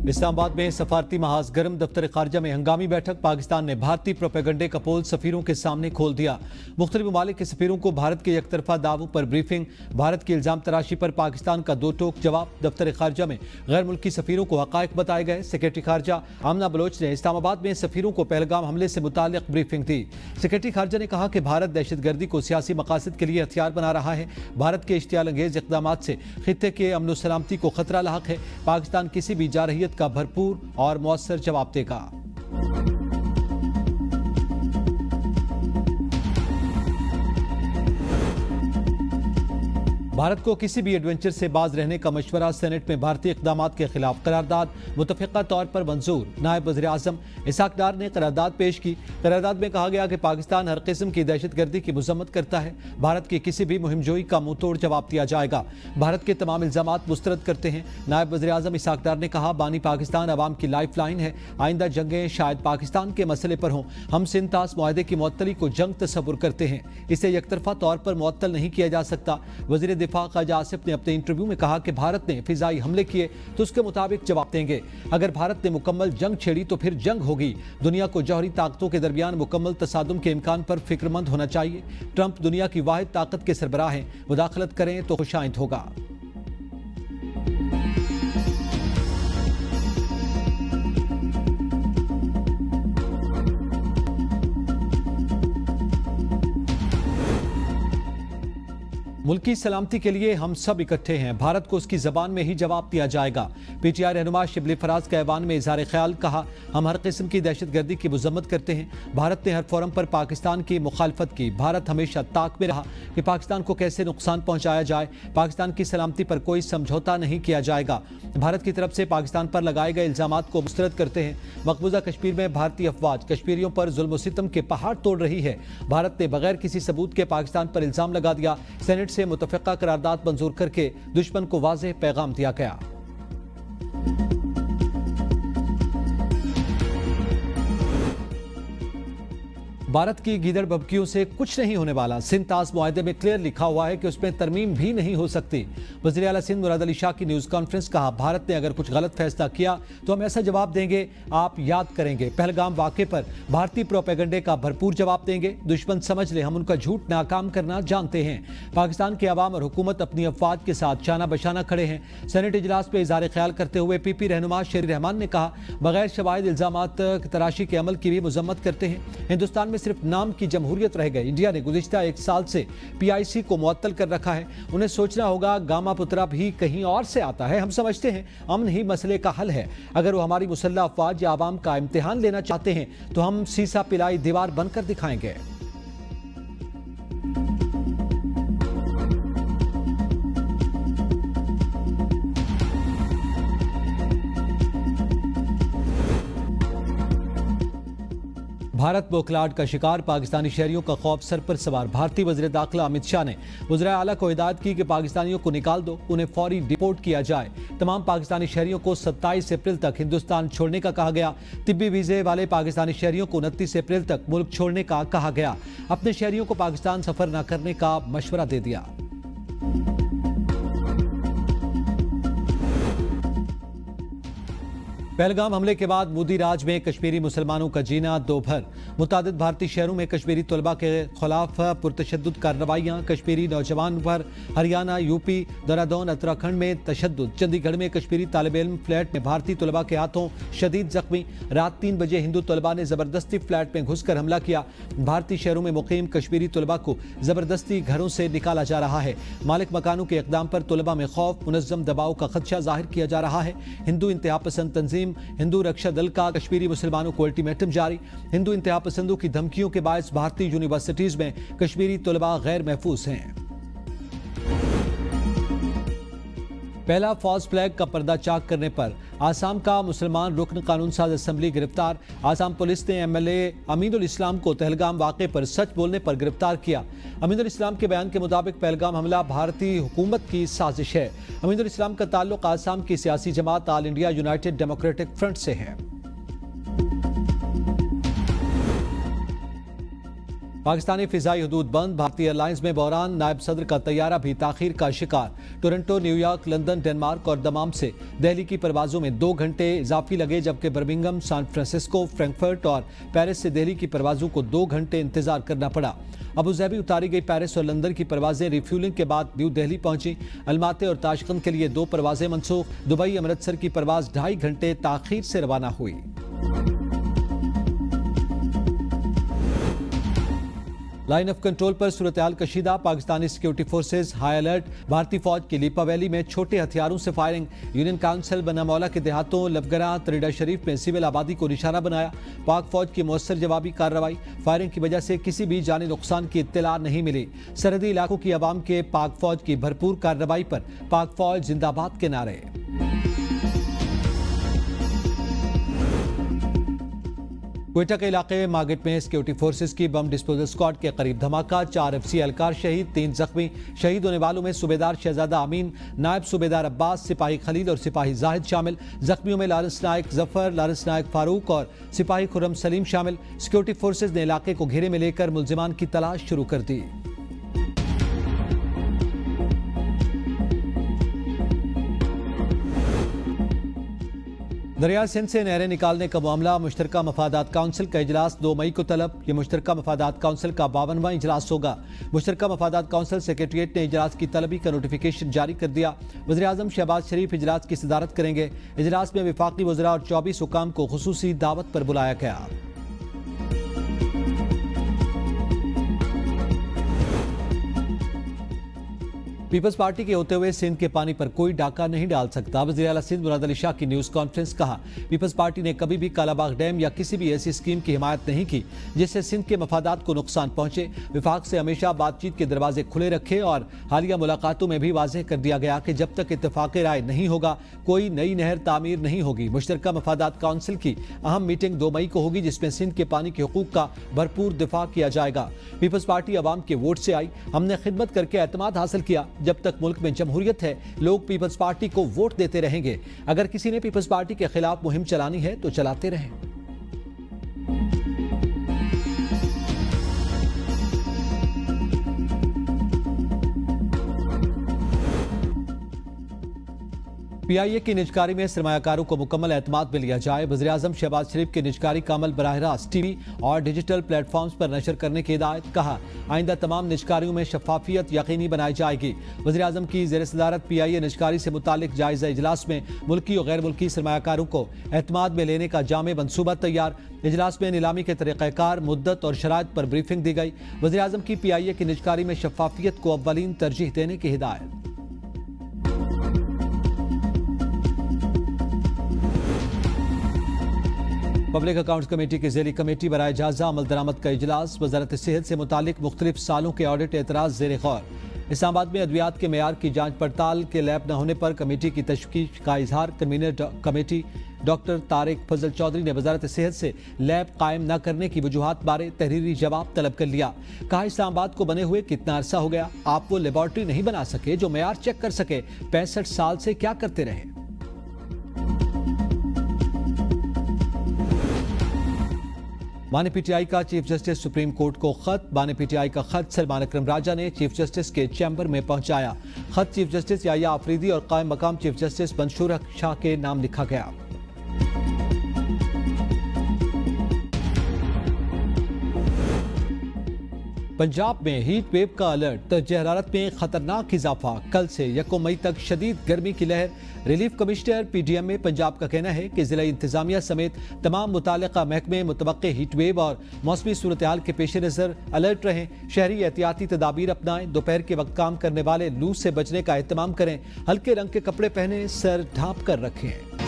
इस्लामाबाद में सफारती महाज गर्म दफ्तर खारजा में हंगामी बैठक। पाकिस्तान ने भारतीय प्रोपेगंडे का पोल सफीरों के सामने खोल दिया। मुख्तलिफ ममालिक के सफीरों को भारत के एकतरफा दावों पर ब्रीफिंग। भारत की इल्जाम तराशी पर पाकिस्तान का दो टोक जवाब। दफ्तर खारजा में गैर मुल्की सफीरों को हकायक बताए गए। सेक्रेटरी खारजा आमना बलोच ने इस्लामाबाद में सफीरों को पहलगाम हमले से मुताल्लिक ब्रीफिंग दी। सेक्रेटरी खारजा ने कहा कि भारत दहशतगर्दी को सियासी मकासद के लिए हथियार बना रहा है। भारत के इश्तियाल अंगेज इक़दाम से खित्ते के अमन सलामती को खतरा लाहक है। पाकिस्तान किसी भी जारहियत का भरपूर और मौसर जवाब देगा। भारत को किसी भी एडवेंचर से बाज रहने का मशवरा। सेनेट में भारतीय इक़दामात के खिलाफ करारदाद मुतफ़िक़ा तौर पर मंजूर। नायब वज़ीर आज़म इसाक डार ने करारदाद पेश की। करारदाद में कहा गया कि पाकिस्तान हर किस्म की दहशतगर्दी की मज़म्मत करता है। भारत की किसी भी मुहिमजोई का मुंह तोड़ जवाब दिया जाएगा। भारत के तमाम इल्ज़ामात मुस्तरद करते हैं। नायब वज़ीर आज़म इसाक डार ने कहा, बानी पाकिस्तान अवाम की लाइफ लाइन है। आइंदा जंगें शायद पाकिस्तान के मसले पर हों। हम सिंध तास मुआहदे की मुअत्तली को जंग तस्वुर करते हैं। इसे यकतरफा तौर पर मुअत्तल नहीं किया जा सकता। वज़ीर दिफा ख्वाजा आसिफ ने अपने इंटरव्यू में कहा कि भारत ने फिजाई हमले किए तो उसके मुताबिक जवाब देंगे। अगर भारत ने मुकम्मल जंग छेड़ी तो फिर जंग होगी। दुनिया को जौहरी ताकतों के दरमियान मुकम्मल तसादुम के इम्कान पर फिक्रमंद होना चाहिए। ट्रंप दुनिया की वाहिद ताकत के सरबराह हैं। मुदाखलत करें तो खुशाइंद होगा। मुल्की सलामती के लिए हम सब इकट्ठे हैं। भारत को उसकी जबान में ही जवाब दिया जाएगा। पीटीआई रहनुमा शिबली फराज के ऐवान में इज़हार ख्याल कहा, हम हर किस्म की दहशतगर्दी की मजम्मत करते हैं। भारत ने हर फोरम पर पाकिस्तान की मुखालफत की। भारत हमेशा ताक में रहा कि पाकिस्तान को कैसे नुकसान पहुंचाया जाए। पाकिस्तान की सलामती पर कोई समझौता नहीं किया जाएगा। भारत की तरफ से पाकिस्तान पर लगाए गए इल्जामात को मुस्तरद करते हैं। मकबूजा कश्मीर में भारतीय अफवाज कश्मीरियों पर जुल्म व सितम के पहाड़ तोड़ रही है। भारत ने बगैर किसी सबूत के पाकिस्तान पर इल्जाम लगा दिया। सेनेट से मुतफ़िक़ा करारदाद मंजूर करके दुश्मन को वाज़ेह पैगाम दिया गया। भारत की गीदड़ बबकियों से कुछ नहीं होने वाला। सिंध तास मुआहदे में क्लियर लिखा हुआ है कि उसमें तरमीम भी नहीं हो सकती। वज़ीर आला सिंध मुराद अली शाह की न्यूज़ कॉन्फ्रेंस। कहा, भारत ने अगर कुछ गलत फैसला किया तो हम ऐसा जवाब देंगे, आप याद करेंगे। पहलगाम वाक़े पर भारतीय प्रोपेगंडे का भरपूर जवाब देंगे। दुश्मन समझ ले हम उनका झूठ नाकाम करना जानते हैं। पाकिस्तान के अवाम और हुकूमत अपनी अफवाज के साथ शाना बशाना खड़े हैं। सेनेट इजलास में इज़हार ख्याल करते हुए पीपी रहनुमा शेर रहमान ने कहा, बगैर शवाहिद इल्जामात तराशी के अमल की भी मजम्मत करते हैं। हिंदुस्तान में सिर्फ नाम की जमहूरियत रह गई। इंडिया ने गुज़िश्ता एक साल से PIC को मुअत्तल कर रखा है। उन्हें सोचना होगा, गामा पुत्रा भी कहीं और से आता है। हम समझते हैं अमन ही मसले का हल है। अगर वो हमारी मुसल्लह अफवाज या आवाम का इम्तिहान लेना चाहते हैं तो हम सीसा पिलाई दीवार बनकर दिखाएंगे। भारत बोखलाहट का शिकार, पाकिस्तानी शहरियों का खौफ सर पर सवार। भारतीय वज़ीर दाखिला अमित शाह ने वज़ीर आला को हिदायत की कि पाकिस्तानियों को निकाल दो, उन्हें फौरी डिपोर्ट किया जाए। तमाम पाकिस्तानी शहरियों को 27 अप्रैल तक हिंदुस्तान छोड़ने का कहा गया। तिब्बी वीज़े वाले पाकिस्तानी शहरियों को 29 अप्रैल तक मुल्क छोड़ने का कहा गया। अपने शहरियों को पाकिस्तान सफ़र न करने का मशवरा दे दिया। पहलगाम हमले के बाद मोदी राज में कश्मीरी मुसलमानों का जीना दो भर। मुतादिद भारतीय शहरों में कश्मीरी तलबा के खिलाफ पुरतशद्दुद कार्रवाइयाँ। कश्मीरी नौजवान पर हरियाणा, यूपी, देहरादून, उत्तराखंड में तशद्दुद। चंडीगढ़ में कश्मीरी तालिब इल्म फ्लैट में भारतीय तलबा के हाथों शदीद जख्मी। रात 3 बजे हिंदू तलबा ने जबरदस्ती फ्लैट में घुसकर हमला किया। भारतीय शहरों में मुकीम कश्मीरी तलबा को जबरदस्ती घरों से निकाला जा रहा है। मालिक मकानों के इक़दाम पर तलबा में खौफ, मुनज़्ज़म दबाव का खदशा जाहिर किया जा रहा है। हिंदू इंतहा पसंद तंजीम हिंदू रक्षा दल का कश्मीरी मुसलमानों को अल्टीमेटम जारी। हिंदू इंतहा पसंदों की धमकियों के बायस भारतीय यूनिवर्सिटीज में कश्मीरी तलबा गैर महफूज हैं। पहला फॉल्स फ्लैग का पर्दा चाक करने पर आसाम का मुसलमान रुकन कानून साज असम्बली गिरफ्तार। आसाम पुलिस ने MLA अमीनुल इस्लाम को पहलगाम वाक़े पर सच बोलने पर गिरफ्तार किया। अमीनुल इस्लाम के बयान के मुताबिक पहलगाम हमला भारतीय हुकूमत की साजिश है। अमीनुल इस्लाम का ताल्लुक आसाम की सियासी जमात all India United Democratic Front से है। पाकिस्तानी फिजाई हदूद बंद, भारतीय एयरलाइंस में बहरान, नायब सदर का तैयारा भी ताखीर का शिकार। टोरंटो, न्यूयॉर्क, लंदन, डेनमार्क और दमाम से दिल्ली की परवाजों में 2 घंटे इजाफी लगे, जबकि बर्मिंघम, सैन फ्रांसिस्को, फ्रैंकफर्ट और पेरिस से दिल्ली की परवाजों को 2 घंटे इंतजार करना पड़ा। अबू धाबी उतारी गई पेरिस और लंदन की परवाजें रिफ्यूलिंग के बाद न्यू दिल्ली पहुंची। अलमाते और ताशकंद के लिए 2 परवाजें मनसूख। दुबई अमृतसर की परवाज 2.5 घंटे ताखीर से रवाना हुई। लाइन ऑफ कंट्रोल पर सूरत-ए-हाल कशीदा, Pakistani security forces high alert. भारतीय फौज की लीपा वैली में छोटे हथियारों से फायरिंग। यूनियन काउंसिल बनामौला के देहातों लफगरा तरीडा शरीफ में सिविल आबादी को निशाना बनाया। पाक फौज की मौसर जवाबी कार्रवाई। फायरिंग की वजह से किसी भी जानी नुकसान की इत्तला नहीं मिली। सरहदी इलाकों की आवाम के पाक फौज की भरपूर कार्रवाई पर पाक फौज जिंदाबाद के नारे। क्वेटा के इलाके मार्गेट में सिक्योरिटी फोर्सेज की बम डिस्पोजल स्क्वाड के करीब धमाका। 4 FC एहलकार शहीद, 3 जख्मी। शहीद होने वालों में सूबेदार शहजादा अमीन, नायब सूबेदार अब्बास, सिपाही खलील और सिपाही जाहिद शामिल। जख्मियों में लारेंस नायक जफर, लारेंस नायक फारूक और सिपाही खुर्रम सलीम शामिल। सिक्योरिटी फोर्सेज ने इलाके को घेरे में लेकर मुलजिमान की तलाश शुरू कर दी। दरिया सिंध से नहरें निकालने का मामला, मुश्तरका मफादात काउंसिल का इजलास 2 मई को तलब। ये मुश्तरका मफादात काउंसिल का 52वां इजलास होगा। मुश्तरका मफादात काउंसिल सेक्रेटरीट ने इजलास की तलबी का नोटिफिकेशन जारी कर दिया। वज़ीर आज़म शहबाज शरीफ इजलास की सदारत करेंगे। इजलास में वफाकी वज़रा और 24 हुकाम को खुसूसी दावत पर बुलाया गया। पीपल्स पार्टी के होते हुए सिंध के पानी पर कोई डाका नहीं डाल सकता। वज़ीर आला सिंध मुराद अली शाह की न्यूज़ कॉन्फ्रेंस। कहा, पीपल्स पार्टी ने कभी भी कालाबाग डैम या किसी भी ऐसी स्कीम की हिमायत नहीं की जिससे सिंध के मफादात को नुकसान पहुंचे। विफाक से हमेशा बातचीत के दरवाजे खुले रखे और हालिया मुलाकातों में भी वाज़ेह कर दिया गया कि जब तक इत्तफाक राय नहीं होगा कोई नई नहर तामीर नहीं होगी। मुश्तरका मफादात काउंसिल की अहम मीटिंग 2 मई को होगी, जिसमें सिंध के पानी के हुकूक का भरपूर दिफा किया जाएगा। पीपल्स पार्टी अवाम के वोट से आई, हमने खिदमत करके एतमाद हासिल किया। जब तक मुल्क में जमहूरियत है लोग पीपल्स पार्टी को वोट देते रहेंगे। अगर किसी ने पीपल्स पार्टी के खिलाफ मुहिम चलानी है तो चलाते रहें। PIA की निजकारी में सरमायाकारों को मुकम्मल एतमाद में लिया जाए। वज़ीर आज़म शहबाज शरीफ की निजकारी का अमल बराह रास्त TV और डिजिटल प्लेटफॉर्म्स पर नशर करने की हिदायत। कहा, आइंदा तमाम निजकारियों में शफाफियत यकीनी बनाई जाएगी। वज़ीर आज़म की ज़ेर सदारत PIA निजकारी से मुतालिक जायज़ा इजलास में मुल्की और गैर मुल्की सरमायाकारों को एतमाद में लेने का जामे मनसूबा तैयार। इजलास में नीलामी के तरीक़ाकार, मुद्दत और शराइत पर ब्रीफिंग दी गई। वज़ीर आज़म की PIA की निजकारी में शफाफियत को अव्वलीन तरजीह देने की हिदायत। पब्लिक अकाउंट्स कमेटी की ज़ेली कमेटी बराए जायजा अमल दरामद का इजलास। वजारत सेहत से मुतालिक मुख्तलिफ सालों के ऑडिट एतराज़ ज़ेर गौर। इस्लामाबाद में अद्वियात के मेयार की जांच पड़ताल के लैब न होने पर कमेटी की तशवीश का इजहार। कन्वीनर कमेटी डॉक्टर तारिक फजल चौधरी ने वजारत सेहत से लैब कायम न करने की वजूहात बारे तहरीरी जवाब तलब कर लिया। कहा, इस्लामाबाद को बने हुए कितना अरसा हो गया, आप वो लेबॉर्ट्री नहीं बना सके जो मेयार चेक कर सके। 65 साल से क्या करते रहे। बानी PTI का चीफ जस्टिस सुप्रीम कोर्ट को खत। बानी PTI का खत सलमान अकरम राजा ने चीफ जस्टिस के चैम्बर में पहुंचाया। खत चीफ जस्टिस याया आफरीदी और कायम मकाम चीफ जस्टिस मंशूर हक शाह के नाम लिखा गया। पंजाब में हीट वेव का अलर्ट, दर्जे हरारत में खतरनाक इजाफा। कल से 1 मई तक शदीद गर्मी की लहर। रिलीफ कमिश्नर PDM पंजाब का कहना है कि जिला इंतजामिया समेत तमाम मुतालिका महकमे मुतवक्के हीट वेव और मौसमी सूरत हाल के पेश नज़र अलर्ट रहें। शहरी एहतियाती तदाबीर अपनाएं। दोपहर के वक्त काम करने वाले लू से बचने का एहतमाम करें। हल्के रंग के कपड़े पहने, सर ढांप कर रखें।